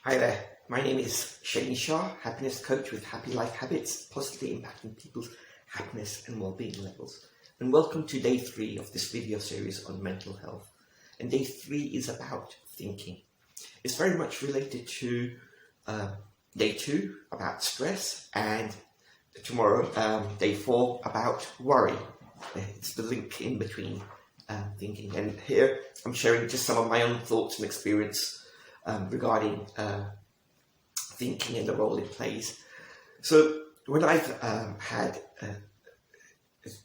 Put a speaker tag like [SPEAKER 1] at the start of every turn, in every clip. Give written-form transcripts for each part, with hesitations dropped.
[SPEAKER 1] Hi there, my name is Shaileen Shah, happiness coach with Happy Life Habits, positively impacting people's happiness and well-being levels. And welcome to day 3 of this video series on mental health. And day 3 is about thinking. It's very much related to day 2 about stress, and tomorrow, day 4 about worry. It's the link in between thinking. And here I'm sharing just some of my own thoughts and experience regarding thinking and the role it plays. So when I've had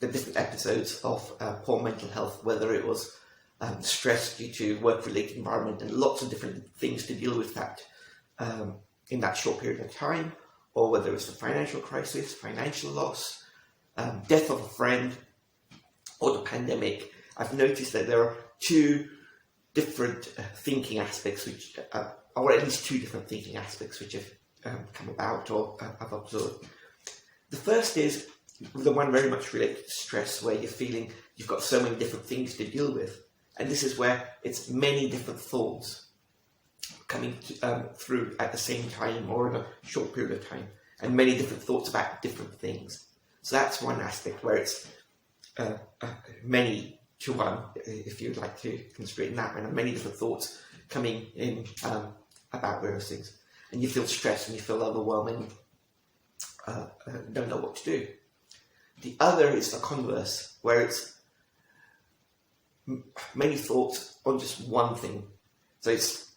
[SPEAKER 1] the different episodes of poor mental health, whether it was stress due to work-related environment and lots of different things to deal with that in that short period of time, or whether it's the financial crisis, financial loss, death of a friend, or the pandemic, I've noticed that there are two different thinking aspects, which or at least two different thinking aspects which have come about or I've observed. The first is the one very much related to stress, where you're feeling you've got so many different things to deal with, and this is where it's many different thoughts coming through at the same time or in a short period of time, and many different thoughts about different things. So that's one aspect where it's many to one, if you'd like to consider it in that manner, many different thoughts coming in about various things, and you feel stressed and you feel overwhelmed and don't know what to do. The other is the converse, where it's many thoughts on just one thing. So it's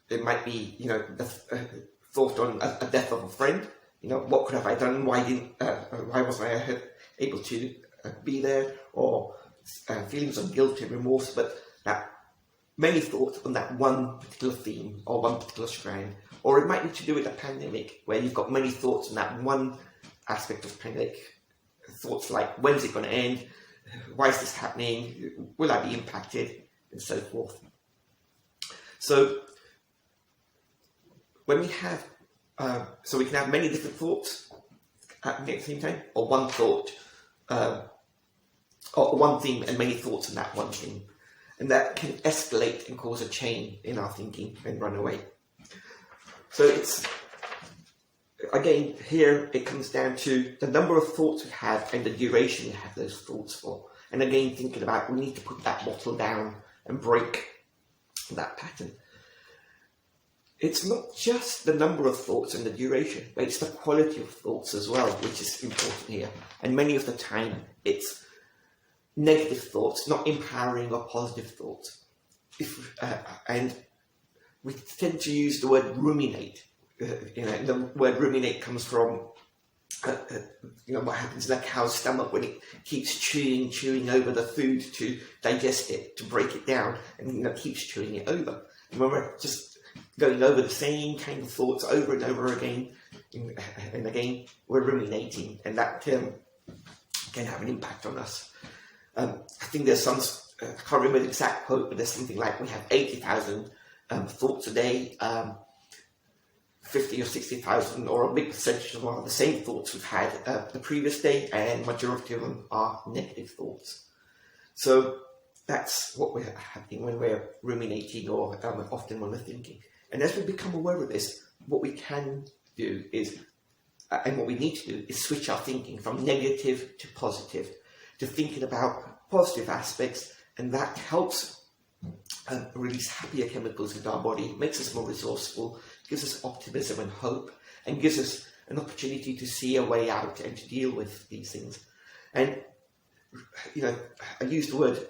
[SPEAKER 1] it might be, the thought on a death of a friend. What could have I done? Why wasn't I able to be there? Or feelings of guilt and remorse, but that many thoughts on that one particular theme or one particular strand. Or it might be to do with the pandemic, where you've got many thoughts on that one aspect of the pandemic. Thoughts like, when's it going to end? Why is this happening? Will I be impacted? And so forth. So when we have, we can have many different thoughts happening at the same time, or one thought, or one theme and many thoughts on that one theme. And that can escalate and cause a chain in our thinking and run away. So it's, again, here it comes down to the number of thoughts we have and the duration we have those thoughts for. And again, thinking about, we need to put that bottle down and break that pattern. It's not just the number of thoughts and the duration, but it's the quality of thoughts as well, which is important here. And many of the time, it's negative thoughts, not empowering or positive thoughts. And we tend to use the word ruminate. The word ruminate comes from what happens in a cow's stomach when it keeps chewing over the food to digest it, to break it down, and keeps chewing it over. And when we're just going over the same kind of thoughts over and over again, and again, we're ruminating, and that can have an impact on us. I think there's some, I can't remember the exact quote, but there's something like we have 80,000 thoughts a day, 50 or 60,000, or a big percentage of them are the same thoughts we've had the previous day, and majority of them are negative thoughts. So that's what we're happening when we're ruminating, or often when we're thinking. And as we become aware of this, what we can do is, and what we need to do, is switch our thinking from negative to positive, to thinking about positive aspects, and that helps release happier chemicals in our body, makes us more resourceful, gives us optimism and hope, and gives us an opportunity to see a way out and to deal with these things. And I use the word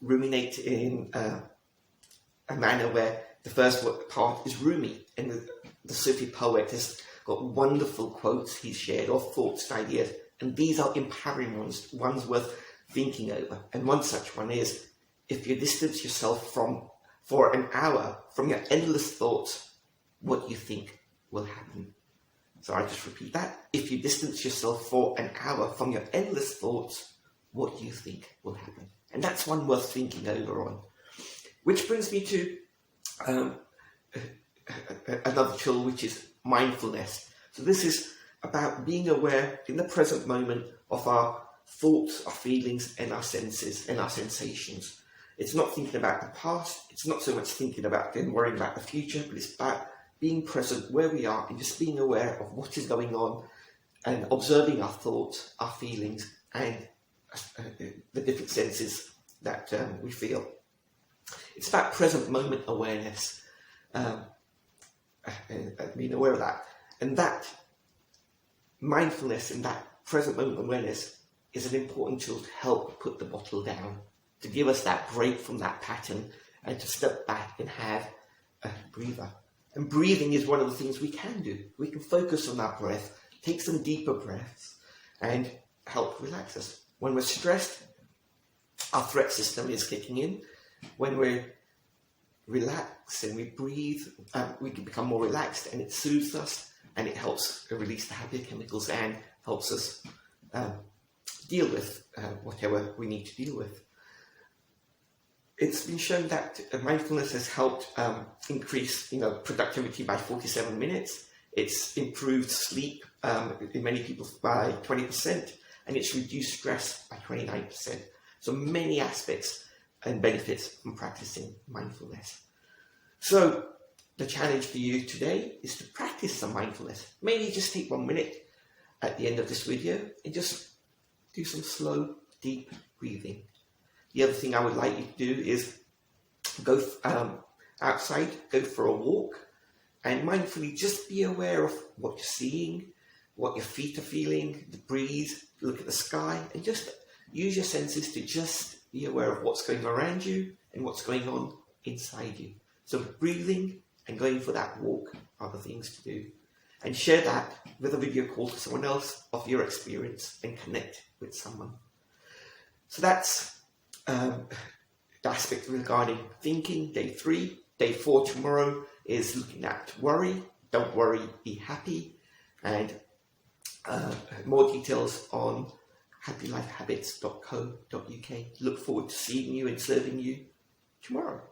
[SPEAKER 1] ruminate in a manner where the first part is rumi, and the Sufi poet has got wonderful quotes he's shared, or thoughts and ideas, and these are empowering ones worth thinking over. And one such one is, if you distance yourself for an hour from your endless thoughts, what do you think will happen? So I just repeat that. If you distance yourself for an hour from your endless thoughts, what do you think will happen? And that's one worth thinking over on. Which brings me to another tool, which is mindfulness. So this is about being aware in the present moment of our thoughts, our feelings, and our senses and our sensations. It's not thinking about the past. It's not so much thinking about and worrying about the future, but it's about being present where we are and just being aware of what is going on and observing our thoughts, our feelings, and the different senses that we feel. It's about present moment awareness, being aware of that. And that mindfulness and that present moment awareness is an important tool to help put the bottle down, to give us that break from that pattern and to step back and have a breather. And breathing is one of the things we can do. We can focus on our breath, take some deeper breaths and help relax us. When we're stressed, our threat system is kicking in. When we're relaxed and we breathe, we can become more relaxed, and it soothes us and it helps release the happy chemicals and helps us deal with whatever we need to deal with. It's been shown that mindfulness has helped increase productivity by 47 minutes. It's improved sleep in many people by 20%, and it's reduced stress by 29%. So many aspects and benefits from practicing mindfulness. So the challenge for you today is to practice some mindfulness. Maybe just take 1 minute at the end of this video and just do some slow, deep breathing. The other thing I would like you to do is go outside, go for a walk, and mindfully just be aware of what you're seeing, what your feet are feeling, the breeze, look at the sky, and just use your senses to just be aware of what's going on around you and what's going on inside you. So breathing and going for that walk are the things to do. And share that with a video call to someone else of your experience and connect with someone. So that's the aspect regarding thinking, day 3. Day 4 tomorrow is looking at worry. Don't worry, be happy. And more details on happylifehabits.co.uk. Look forward to seeing you and serving you tomorrow.